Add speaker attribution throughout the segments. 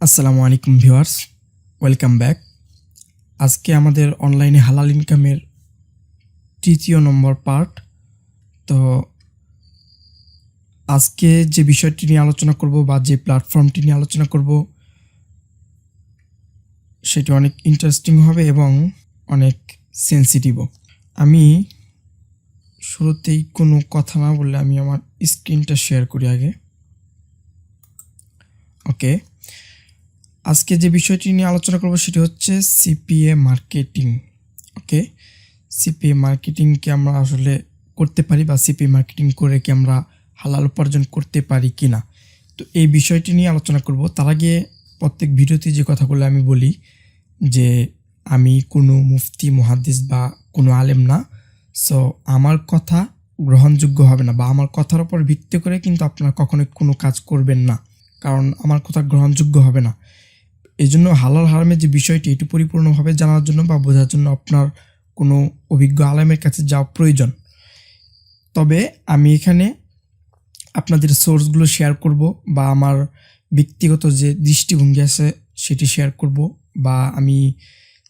Speaker 1: আসসালামু আলাইকুম viewers, welcome back. আজকে আমাদের অনলাইনে হালাল ইনকামের তৃতীয় নম্বর পার্ট। তো আজকে যে বিষয়টি নিয়ে আলোচনা করব বা যে প্ল্যাটফর্মটি নিয়ে আলোচনা করব সেটি অনেক ইন্টারেস্টিং হবে এবং অনেক সেন্সিটিভও। আমি শুরুতেই কোনো কথা না বললে আমি আমার স্ক্রিনটা শেয়ার করি আগে। ওকে, আজকে যে বিষয়টি নিয়ে আলোচনা করব সেটি হচ্ছে সিপিএ মার্কেটিং। ওকে, সিপিএ মার্কেটিংকে আমরা আসলে করতে পারি বা সিপিএ মার্কেটিং করে কি আমরা হালাল উপার্জন করতে পারি কি না, তো এই বিষয়টি নিয়ে আলোচনা করব। তার আগে প্রত্যেক ভিডিওতে যে কথাগুলো আমি বলি যে আমি কোনো মুফতি মুহাদ্দিস বা কোনো আলেম না, সো আমার কথা গ্রহণযোগ্য হবে না বা আমার কথার উপর ভিত্তি করে কিন্তু আপনারা কখনোই কোনো কাজ করবেন না, কারণ আমার কথা গ্রহণযোগ্য হবে না। এই জন্য হালাল হারামের যে বিষয়টি এটি পরিপূর্ণভাবে জানার জন্য বা বোঝার জন্য আপনার কোনো অভিজ্ঞ আলেমের কাছে যাওয়া প্রয়োজন। তবে আমি এখানে আপনাদের সোর্সগুলো শেয়ার করব বা আমার ব্যক্তিগত যে দৃষ্টিভঙ্গি আছে সেটি শেয়ার করব, বা আমি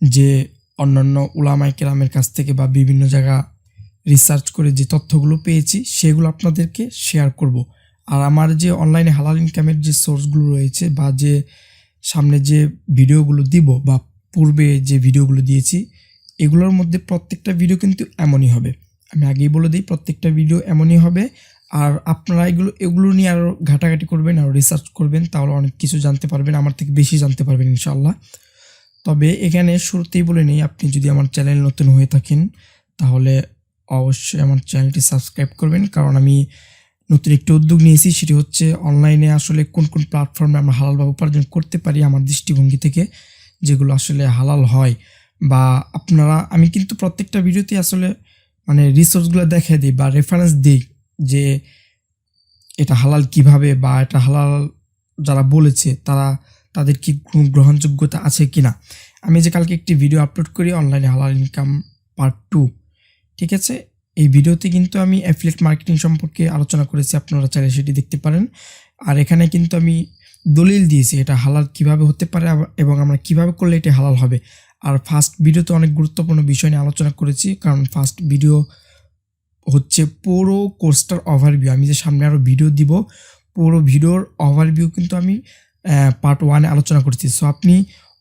Speaker 1: যে অন্যান্য উলামায়ে কেরামের কাছ থেকে বা বিভিন্ন জায়গা রিসার্চ করে যে তথ্যগুলো পেয়েছি সেগুলো আপনাদেরকে শেয়ার করব। আর আমার যে অনলাইনে হালাল ইনকামের যে সোর্সগুলো রয়েছে বা যে সামনে যে ভিডিওগুলো দিব বা পূর্বে যে ভিডিওগুলো দিয়েছি এগুলোর মধ্যে প্রত্যেকটা ভিডিও কিন্তু এমনই হবে। আমি আগেই বলে দিই, প্রত্যেকটা ভিডিও এমনই হবে। আর আপনারা এগুলো নিয়ে আরও ঘাটাঘাটি করবেন, আরও রিসার্চ করবেন, তাহলে অনেক কিছু জানতে পারবেন, আমার থেকে বেশি জানতে পারবেন ইনশাআল্লাহ। তবে এখানে শুরুতেই বলে নিই, আপনি যদি আমার চ্যানেল নতুন হয়ে থাকেন তাহলে অবশ্যই আমার চ্যানেলটি সাবস্ক্রাইব করবেন, কারণ আমি নতুন একটি উদ্যোগ নিয়েছি। সেটি হচ্ছে অনলাইনে আসলে কোন কোন প্ল্যাটফর্মে আমরা হালালভাবে উপার্জন করতে পারি আমার দৃষ্টিভঙ্গি থেকে, যেগুলো আসলে হালাল হয়। বা আমি কিন্তু প্রত্যেকটা ভিডিওতে আসলে মানে রিসোর্সগুলো দেখিয়ে দিই বা রেফারেন্স দিই যে এটা হালাল কিভাবে, বা এটা হালাল যারা বলেছে তাদের কি কোনো গ্রহণযোগ্যতা আছে কিনা। আমি যে কালকে একটি ভিডিও আপলোড করি অনলাইনে হালাল ইনকাম পার্ট 2, ঠিক আছে, এই ভিডিওতে কিন্তু আমি অ্যাফিলিয়েট মার্কেটিং সম্পর্কে আলোচনা করেছি, আপনারা চাইলে সেটি দেখতে পারেন। আর এখানে কিন্তু আমি দলিল দিয়েছি এটা হালাল কিভাবে হতে পারে এবং আমরা কিভাবে করলে এটা হালাল হবে। আর ফার্স্ট ভিডিওতে অনেক গুরুত্বপূর্ণ বিষয় নিয়ে আলোচনা করেছি, কারণ ফার্স্ট ভিডিও হচ্ছে পুরো কোর্সটার ওভারভিউ। আমি যে সামনে আরও ভিডিও দিব, পুরো ভিডিওর ওভারভিউ কিন্তু আমি পার্ট 1-এ আলোচনা করছি। সো আপনি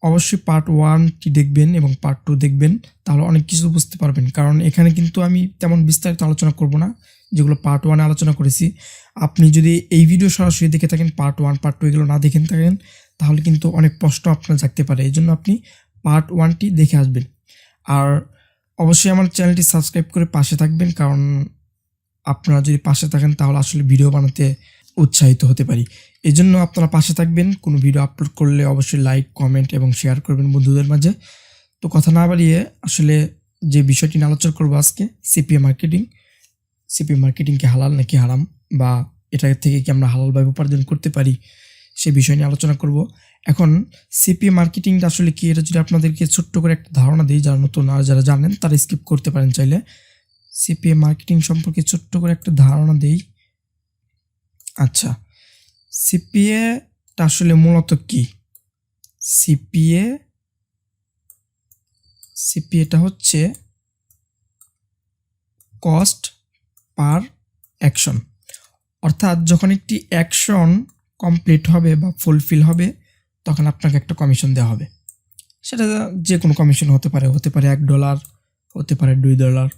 Speaker 1: অবশ্যই পার্ট 1টি দেখবেন এবং পার্ট 2 দেখবেন, তাহলে অনেক কিছু বুঝতে পারবেন। কারণ এখানে কিন্তু আমি তেমন বিস্তারিত আলোচনা করব না, যেগুলো পার্ট 1-এ আলোচনা করেছি। আপনি যদি এই ভিডিও সরাসরি দেখে থাকেন, পার্ট 1 পার্ট 2 এগুলো না দেখে থাকেন, তাহলে কিন্তু অনেক প্রশ্ন আপনার জাগতে পারে। এই জন্য আপনি পার্ট 1টি দেখে আসবেন। আর অবশ্যই আমার চ্যানেলটি সাবস্ক্রাইব করে পাশে থাকবেন, কারণ আপনারা যদি পাশে থাকেন তাহলে আসলে ভিডিও বানাতে উৎসাহিত হতে পারি। এই জন্য আপনারা পাশে থাকবেন, কোনো ভিডিও আপলোড করলে অবশ্যই লাইক, কমেন্ট এবং শেয়ার করবেন বন্ধুদের মাঝে। তো কথা না বাড়িয়ে আসলে যে বিষয়টি নিয়ে আলোচনা করবো আজকে, সিপিএ মার্কেটিং। সিপিএ মার্কেটিং কি হালাল নাকি হারাম, বা এটা থেকে কি আমরা হালালভাবে উপার্জন করতে পারি, সে বিষয় নিয়ে আলোচনা করব। এখন সিপিএ মার্কেটিংটা আসলে কি, এটা যদি আপনাদেরকে ছোট্ট করে একটা ধারণা দিই, যারা নতুন আর যারা জানেন তারা স্কিপ করতে পারেন চাইলে। সিপিএ মার্কেটিং সম্পর্কে ছোট্ট করে একটা ধারণা দেই। আচ্ছা, সিপিএটা আসলে মূলত কি? সিপিএটা হচ্ছে কস্ট পার অ্যাকশন, অর্থাৎ যখন একটি অ্যাকশন কমপ্লিট হবে বা ফুলফিল হবে তখন আপনাকে একটা কমিশন দেওয়া হবে। সেটা যে কোনো কমিশন হতে পারে $1, হতে পারে $2,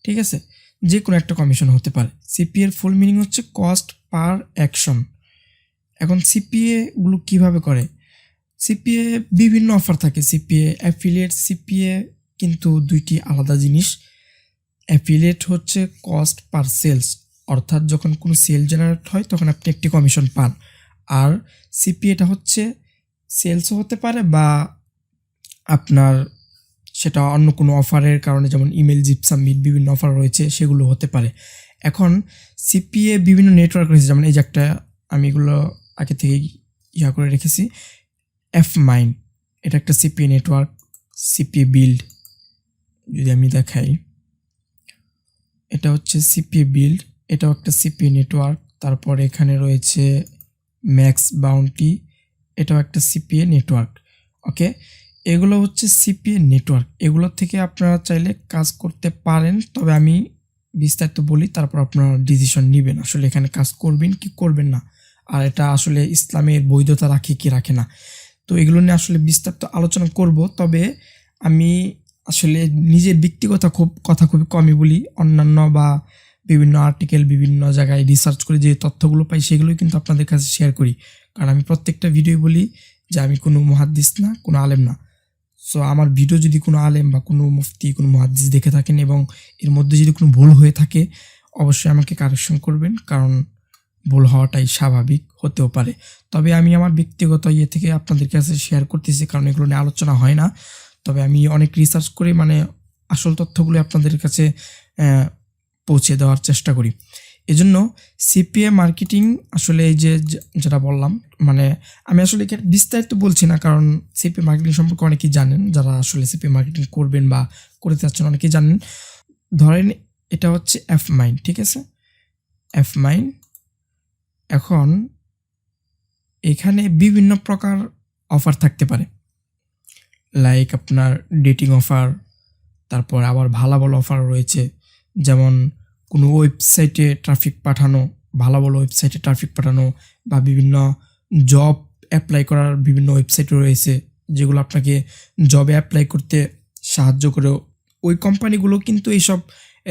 Speaker 1: ঠিক আছে, যে কোনো একটা কমিশন হতে পারে। সিপিএর ফুল মিনিং হচ্ছে কস্ট পার অ্যাকশন। এখন সিপিএগুলো কীভাবে করে? সিপিএ বিভিন্ন অফার থাকে। সিপিএ অ্যাফিলিয়েট, সিপিএ কিন্তু দুইটি আলাদা জিনিস। অ্যাফিলিয়েট হচ্ছে কস্ট পার সেলস, অর্থাৎ যখন কোনো সেল জেনারেট হয় তখন আপনি একটি কমিশন পান। আর সিপিএটা হচ্ছে সেলসও হতে পারে বা আপনার সেটা অন্য কোনো অফারের কারণে, যেমন ইমেল জিপসাম মিট বিভিন্ন অফার রয়েছে সেগুলো হতে পারে। এখন সিপিএ বিভিন্ন নেটওয়ার্ক রয়েছে, যেমন এই যে একটা, আমি এগুলো আগে থেকেই করে রেখেছি, এফ মাইন, এটা একটা সিপিএ নেটওয়ার্ক। সিপিএ বিল্ড যদি আমি দেখাই, এটা হচ্ছে সিপিএ বিল্ড, এটাও একটা সিপিএ নেটওয়ার্ক। তারপর এখানে রয়েছে ম্যাক্স বাউন্টি, এটাও একটা সিপিএ নেটওয়ার্ক। ওকে, এগুলো হচ্ছে সিপিএ নেটওয়ার্ক। এগুলোর থেকে আপনারা চাইলে কাজ করতে পারেন, তবে আমি বিস্তারিত বলি, তারপর আপনারা ডিসিশন নেবেন আসলে এখানে কাজ করবেন কি করবেন না, আর এটা আসলে ইসলামের বৈধতা রাখে কি রাখে না। তো এগুলো নিয়ে আসলে বিস্তারিত আলোচনা করব, তবে আমি আসলে নিজের ব্যক্তিগত কথা খুবই কমই বলি। অন্যান্য বা বিভিন্ন আর্টিকেল, বিভিন্ন জায়গায় রিসার্চ করে যে তথ্যগুলো পাই সেগুলোই কিন্তু আপনাদের কাছে শেয়ার করি, কারণ আমি প্রত্যেকটা ভিডিও বলি যে আমি কোনো মুহাদ্দিস না, কোনো আলেম না। সো আমার ভিডিও যদি কোনো আলেম বা কোনো মুফতি, কোনো মুহাদ্দিস দেখে থাকেন এবং এর মধ্যে যদি কোনো ভুল হয়ে থাকে, অবশ্যই আমাকে কারেকশন করবেন, কারণ ভুল হওয়াটাই স্বাভাবিক, হতেও পারে। তবে আমি আমার ব্যক্তিগত থেকে আপনাদের কাছে শেয়ার করতেছি, কারণ এগুলো নিয়ে আলোচনা হয় না। তবে আমি অনেক রিসার্চ করে আসল তথ্যগুলো আপনাদের কাছে পৌঁছে দেওয়ার চেষ্টা করি। এজন্য সিপিএ মার্কেটিং আসলে এই যে যেটা বললাম, আমি আসলে এখানে বিস্তারিত বলছি না, কারণ সিপিএ মার্কেটিং সম্পর্কে অনেকেই জানেন, যারা আসলে সিপিএ মার্কেটিং করবেন বা করতে চাচ্ছেন অনেকেই জানেন। ধরেন এটা হচ্ছে এফ মাইন, ঠিক আছে, এফ মাইন। এখন এখানে বিভিন্ন প্রকার অফার থাকতে পারে, লাইক আপনার ডেটিং অফার, তারপর আবার ভালো ভালো অফার রয়েছে, যেমন কোনো ওয়েবসাইটে ট্রাফিক পাঠানো, ভালো ভালো ওয়েবসাইটে ট্রাফিক পাঠানো, বা বিভিন্ন জব অ্যাপ্লাই করার বিভিন্ন ওয়েবসাইট রয়েছে যেগুলো আপনাকে জবে অ্যাপ্লাই করতে সাহায্য করে। ওই কোম্পানিগুলো কিন্তু এইসব,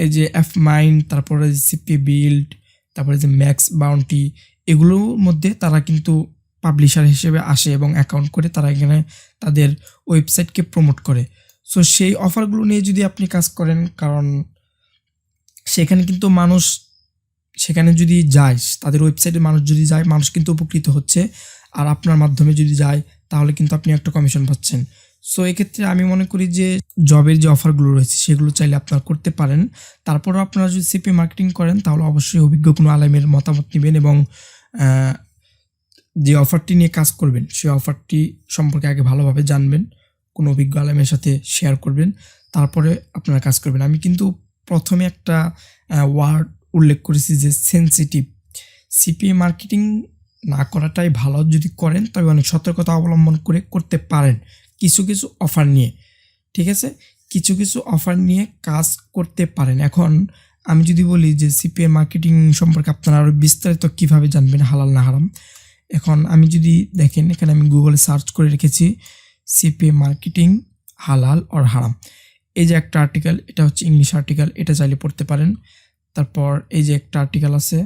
Speaker 1: এই যে এফ মাইন, তারপরে সিপি বিল্ড, তারপরে যে ম্যাক্স বাউন্টি, এগুলোর মধ্যে তারা কিন্তু পাবলিশার হিসেবে আসে এবং অ্যাকাউন্ট করে তারা এখানে তাদের ওয়েবসাইটকে প্রমোট করে। সো সেই অফারগুলো নিয়ে যদি আপনি কাজ করেন, কারণ সেখানে কিন্তু মানুষ, সেখানে যদি যায়, তাদের ওয়েবসাইটে মানুষ যদি যায়, মানুষ কিন্তু উপকৃত হচ্ছে, আর আপনার মাধ্যমে যদি যায় তাহলে কিন্তু আপনি একটা কমিশন পাচ্ছেন। সো এক্ষেত্রে আমি মনে করি যে জবের যে অফারগুলো রয়েছে সেগুলো চাইলে আপনারা করতে পারেন। তারপরেও আপনারা যদি সিপি মার্কেটিং করেন তাহলে অবশ্যই অভিজ্ঞ কোনো আলেমের মতামত নেবেন এবং যে অফারটি নিয়ে কাজ করবেন সেই অফারটি সম্পর্কে আগে ভালোভাবে জানবেন, কোনো অভিজ্ঞ আলেমের সাথে শেয়ার করবেন, তারপরে আপনারা কাজ করবেন। আমি কিন্তু প্রথমে একটা ওয়ার্ড উল্লেখ করেছি যে সেনসিটিভ। সিপিএ মার্কেটিং না করাটাই ভালো, যদি করেন তবে অনেক সতর্কতা অবলম্বন করে করতে পারেন কিছু কিছু অফার নিয়ে, ঠিক আছে, কিছু কিছু অফার নিয়ে কাজ করতে পারেন। এখন আমি যদি বলি যে সিপিএ মার্কেটিং সম্পর্কে আপনারা আরও বিস্তারিত কীভাবে জানবেন হালাল না হারাম, এখন আমি যদি দেখেন, এখানে আমি গুগলে সার্চ করে রেখেছি সিপিএ মার্কেটিং হালাল অর হারাম। এই যে একটা আর্টিকেল, এটা হচ্ছে ইংলিশ আর্টিকেল, এটা চাইলে পড়তে পারেন। তারপর এই যে একটা আর্টিকেল আছে,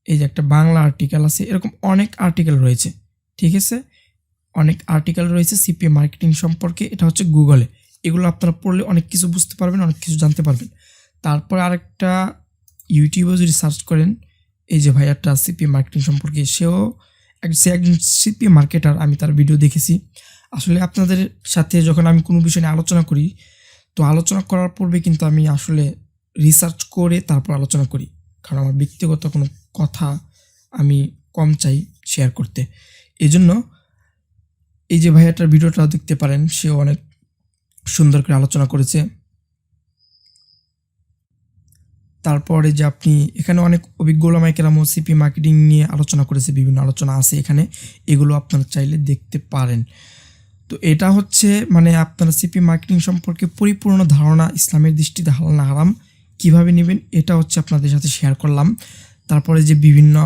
Speaker 1: এই যে একটা বাংলা আর্টিকেল আছে, এরকম অনেক আর্টিকেল রয়েছে, ঠিক আছে, অনেক আর্টিকেল রয়েছে সিপিএ মার্কেটিং সম্পর্কে। এটা হচ্ছে গুগলে, এগুলো আপনারা পড়লে অনেক কিছু বুঝতে পারবেন, অনেক কিছু জানতে পারবেন। তারপর আরেকটা ইউটিউবে যদি সার্চ করেন, এই যে ভাইয়াটা সিপিএ মার্কেটিং সম্পর্কে, সে একজন সিপিএ মার্কেটার, আমি তার ভিডিও দেখেছি। আসলে আপনাদের সাথে যখন আমি কোনো বিষয় নিয়ে আলোচনা করি, তো আলোচনা করার পূর্বে কিন্তু আমি আসলে রিসার্চ করে তারপর আলোচনা করি, কারণ আমার ব্যক্তিগত কোনো কথা আমি কম চাই শেয়ার করতে। এই জন্য এই যে ভাইয়াটার ভিডিওটা দেখতে পারেন, সেও অনেক সুন্দর করে আলোচনা করেছে। তারপরে যে আপনি এখানে অনেক অভিজ্ঞ ওলামায়ে কেরামও সিপি মার্কেটিং নিয়ে আলোচনা করেছে, বিভিন্ন আলোচনা আছে এখানে, এগুলো আপনারা চাইলে দেখতে পারেন। তো এটা হচ্ছে আপনারা সিপি মার্কেটিং সম্পর্কে পরিপূর্ণ ধারণা ইসলামের দৃষ্টিতে হালাল না হারাম কীভাবে নেবেন, এটা হচ্ছে আপনাদের সাথে শেয়ার করলাম। তারপরে যে বিভিন্ন,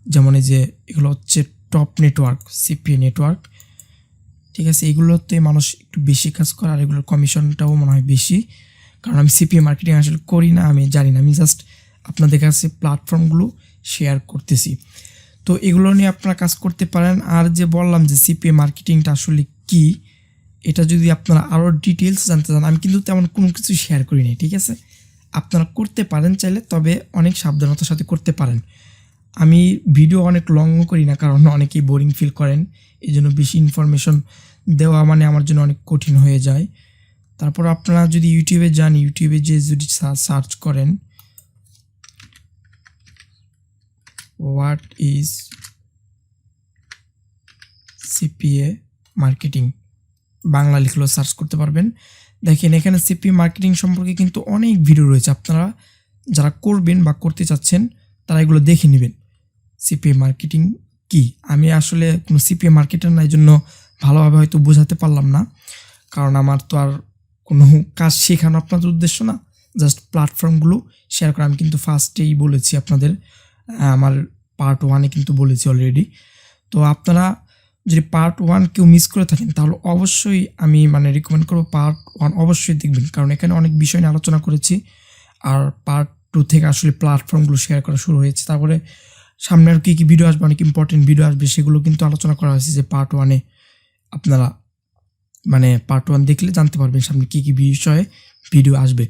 Speaker 1: যেমন এই যে এগুলো হচ্ছে টপ নেটওয়ার্ক, সিপিএ নেটওয়ার্ক, ঠিক আছে, এগুলোতে মানুষ একটু বেশি কাজ করে, আর এগুলোর কমিশনটাও মনে হয় বেশি, কারণ আমি সিপিএ মার্কেটিং আসলে করি না, আমি জানি না, আমি জাস্ট আপনাদের কাছে প্ল্যাটফর্মগুলো শেয়ার করতেছি। তো এগুলো নিয়ে আপনারা কাজ করতে পারেন। আর যে বললাম যে সিপিএ মার্কেটিংটা আসলে কি, এটা যদি আপনারা আরও ডিটেলস জানতে চান, আমি কিন্তু তেমন কোনো কিছু শেয়ার করি নাই, ঠিক আছে, আপনারা করতে পারেন চাইলে, তবে অনেক সাবধানতার সাথে করতে পারেন। আমি ভিডিও অনেক লং করি না, কারণ অনেকেই বোরিং ফিল করেন, এই জন্য বেশি ইনফরমেশন দেওয়া আমার জন্য অনেক কঠিন হয়ে যায়। তারপর আপনারা যদি ইউটিউবে যান, ইউটিউবে যে যদি সার্চ করেন what is CPA marketing, Bangla লিখলেও সার্চ করতে পারবেন। দেখেন এখানে সিপি মার্কেটিং সম্পর্কে কিন্তু অনেক ভিডিও রয়েছে, আপনারা যারা করবেন বা করতে চাচ্ছেন তারা এগুলো দেখে নেবেন। সিপিএ মার্কেটিং কি। আমি আসলে কোনো সিপিএ মার্কেটার না, এই জন্য ভালোভাবে হয়তো বোঝাতে পারলাম না, কারণ আমার তো আর কোনো কাজ শেখানো আপনাদের উদ্দেশ্য না, জাস্ট প্ল্যাটফর্মগুলো শেয়ার করা। আমি কিন্তু ফার্স্টেই বলেছি আপনাদের, আমার পার্ট 1-এ কিন্তু বলেছি অলরেডি। তো আপনারা যদি পার্ট 1 কেউ মিস করে থাকেন তাহলে অবশ্যই আমি রিকমেন্ড করবো পার্ট 1 অবশ্যই দেখবেন, কারণ এখানে অনেক বিষয় নিয়ে আলোচনা করেছি। আর পার্ট 2 থেকে আসলে প্ল্যাটফর্মগুলো শেয়ার করা শুরু হয়েছে। তারপরে সামনে আর কী ভিডিও আসবে, অনেক ইম্পর্টেন্ট ভিডিও আসবে, সেগুলো কিন্তু আলোচনা করা হয়েছে যে পার্ট 1-এ আপনারা পার্ট 1 দেখলে জানতে পারবেন সামনে কী বিষয়ে ভিডিও আসবে।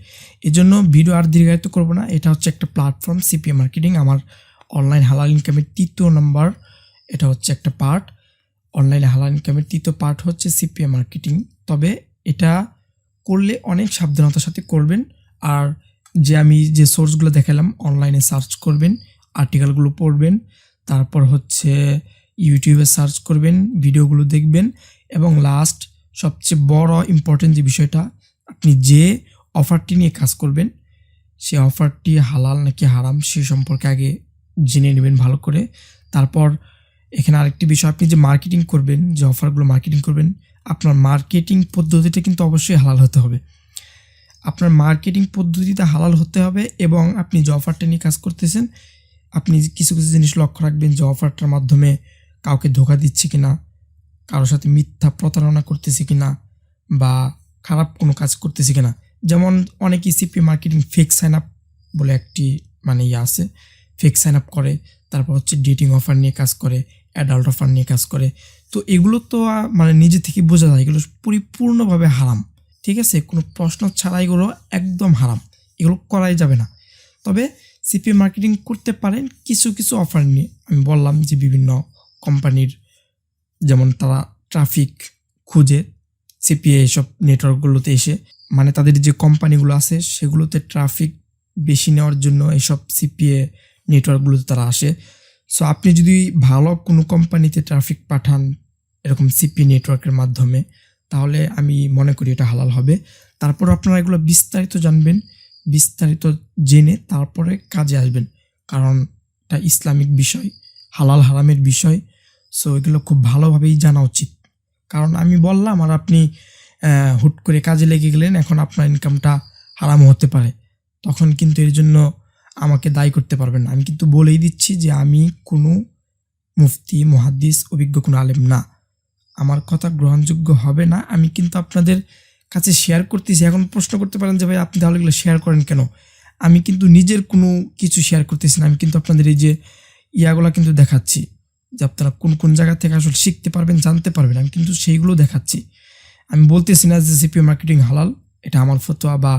Speaker 1: এজন্য ভিডিও আর দীর্ঘায়িত করব না। এটা হচ্ছে একটা প্ল্যাটফর্ম সিপিএ মার্কেটিং, আমার অনলাইন হালাল ইনকামের 3য় নম্বর। এটা হচ্ছে একটা পার্ট, অনলাইনে হালাল ইনকামের 3য় পার্ট হচ্ছে সিপিএ মার্কেটিং। তবে এটা করলে অনেক সাবধানতার সাথে করবেন। আর আমি যে সোর্সগুলো দেখালাম, অনলাইনে সার্চ করবেন, আর্টিকেলগুলো পড়বেন, তারপর হচ্ছে ইউটিউবে সার্চ করবেন, ভিডিওগুলো দেখবেন, এবং লাস্ট সবচেয়ে বড় ইম্পর্টেন্ট যে বিষয়টা, আপনি যে অফারটি নিয়ে কাজ করবেন সে অফারটি হালাল নাকি হারাম সে সম্পর্কে আগে জেনে নেবেন ভালো করে। তারপর এখানে আরেকটি বিষয়, আপনি যে মার্কেটিং করবেন, যে অফারগুলো মার্কেটিং করবেন, আপনার মার্কেটিং পদ্ধতিটা কিন্তু অবশ্যই হালাল হতে হবে। আপনার মার্কেটিং পদ্ধতিটা হালাল হতে হবে, এবং আপনি যে অফারটা নিয়ে কাজ করতেছেন আপনি কিছু কিছু জিনিস লক্ষ্য রাখবেন, যে অফারটার মাধ্যমে কাউকে ধোকা দিচ্ছে কিনা, কারোর সাথে মিথ্যা প্রতারণা করতেছে কিনা, বা খারাপ কোনো কাজ করতেছে কিনা। যেমন অনেকেই CPA marketing fake sign up বলে একটি আছে, ফেক সাইন আপ করে, তারপর হচ্ছে ডেটিং অফার নিয়ে কাজ করে, অ্যাডাল্ট অফার নিয়ে কাজ করে। তো এগুলো তো নিজে থেকে বোঝা যায় এগুলো পরিপূর্ণভাবে হারাম, ঠিক আছে, কোনো প্রশ্ন ছাড়া এগুলো একদম হারাম, এগুলো করাই যাবে না। তবে সিপিএ মার্কেটিং করতে পারেন কিছু কিছু অফার নিয়ে। আমি বললাম যে বিভিন্ন কোম্পানির, যেমন তারা ট্রাফিক খুঁজে সিপিএ এসব নেটওয়ার্কগুলোতে এসে, তাদের যে কোম্পানিগুলো আছে সেগুলোতে ট্রাফিক বেশি নেওয়ার জন্য এইসব সিপিএ নেটওয়ার্কগুলোতে তারা আসে। সো আপনি যদি ভালো কোনো কোম্পানিতে ট্রাফিক পাঠান এরকম সিপিএ নেটওয়ার্কের মাধ্যমে, তাহলে আমি মনে করি এটা হালাল হবে। তারপর আপনারা এগুলো বিস্তারিত জানবেন, বিস্তারিত জেনে তারপরে কাজে আসবেন, কারণ এটা ইসলামিক বিষয়, হালাল হারামের বিষয়। সো এগুলো খুব ভালোভাবেই জানা উচিত, কারণ আমি বললাম আর আপনি হুট করে কাজে লেগে গেলেন, এখন আপনার ইনকামটা হারাম হতে পারে, তখন কিন্তু এর জন্য আমাকে দায়ী করতে পারবেন না। আমি কিন্তু বলেই দিচ্ছি যে আমি কোনো মুফতি, মুহাদ্দিস, অভিজ্ঞ কোনো আলেম না, আমার কথা গ্রহণযোগ্য হবে না। আমি কিন্তু আপনাদের কাছে শেয়ার করতেছি। এখন প্রশ্ন করতে পারেন যে ভাই আপনি তাহলে এগুলো শেয়ার করেন কেন? আমি কিন্তু নিজের কোনো কিছু শেয়ার করতেছি না, আমি কিন্তু আপনাদের এই যে ইয়াগুলো কিন্তু দেখাচ্ছি যে আপনারা কোন কোন জায়গা থেকে আসলে শিখতে পারবেন, জানতে পারবেন, আমি কিন্তু সেইগুলো দেখাচ্ছি। আমি বলতেছি না যে সিপিএ মার্কেটিং হালাল, এটা আমার ফতোয়া বা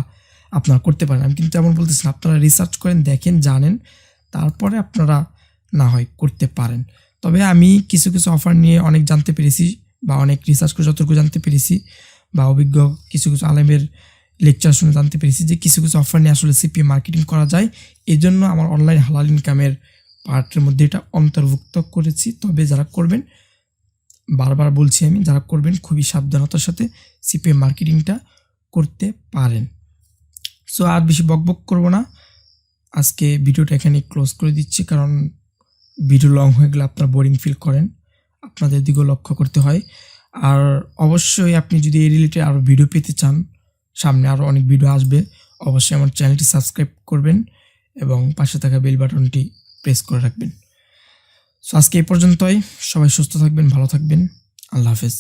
Speaker 1: আপনারা করতে পারেন, আমি কিন্তু এমন বলতেছি না। আপনারা রিসার্চ করেন, দেখেন, জানেন, তারপরে আপনারা না হয় করতে পারেন। তবে আমি কিছু কিছু অফার নিয়ে অনেক জানতে পেরেছি, বা অনেক রিসার্চ করে যতটুকু জানতে পেরেছি, বা অভিজ্ঞ কিছু কিছু আলেমের লেকচার শুনে জানতে পেরেছি যে কিছু কিছু অফার নিয়ে আসলে সিপিএ মার্কেটিং করা যায়। এই জন্য আমার অনলাইন হালাল ইনকামের পার্টের মধ্যে এটা অন্তর্ভুক্ত করেছি। তবে যারা করবেন, বারবার বলছি আমি, যারা করবেন খুবই সাবধানতার সাথে সিপিএ মার্কেটিংটা করতে পারেন। সো আর বেশি বকবক করব না, আজকে ভিডিওটা এখানে ক্লোজ করে দিচ্ছি, কারণ ভিডিও লং হয়ে গেলে আপনারা বোরিং ফিল করেন, আপনাদের দিকেও লক্ষ্য করতে হয়। আর অবশ্যই আপনি যদি এই রিলেটেড আরও ভিডিও পেতে চান, সামনে আরও অনেক ভিডিও আসবে, অবশ্যই আমার চ্যানেলটি সাবস্ক্রাইব করবেন এবং পাশে থাকা বেল বাটনটি প্রেস করে রাখবেন। সো আজকে এই পর্যন্তই, সবাই সুস্থ থাকবেন, ভালো থাকবেন, আল্লাহ হাফেজ।